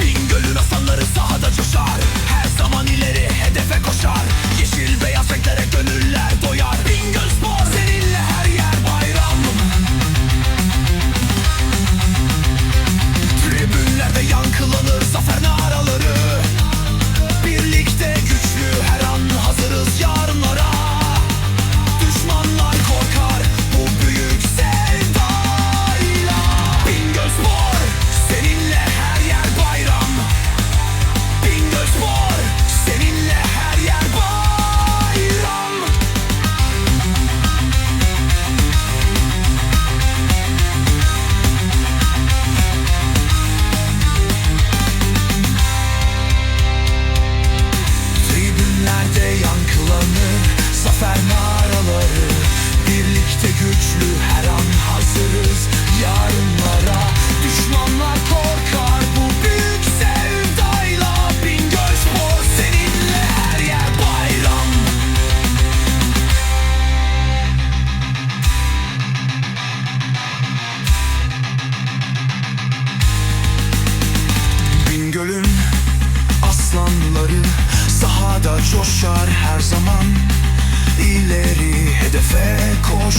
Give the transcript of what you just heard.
Bingöl'ün aslanları sahada coşar, her zaman ileri hedefe koşar. Yeşil beyaz renklere gönüller doyar. Bingöl Spor, seninle her yer bayram. Tribünlerde yankılanır zafer naraları. Birlikte güçlü, her an hazırız yarınlara. Düşmanlar korkar bu büyük sevdayla. Bingöl Spor, seninle her yer bayram. Bingöl Spor, seninle her yer bayram. Tribünlerde yankılanır zafer naraları. Birlikte güçlü, her an hazırız yarınlara. Düşmanlar korkar bu büyük sevdayla. Bingöl Spor, seninle her yer bayram. Bingöl'ün aslanları sahada coşar her zaman. İleri hedefe koşar.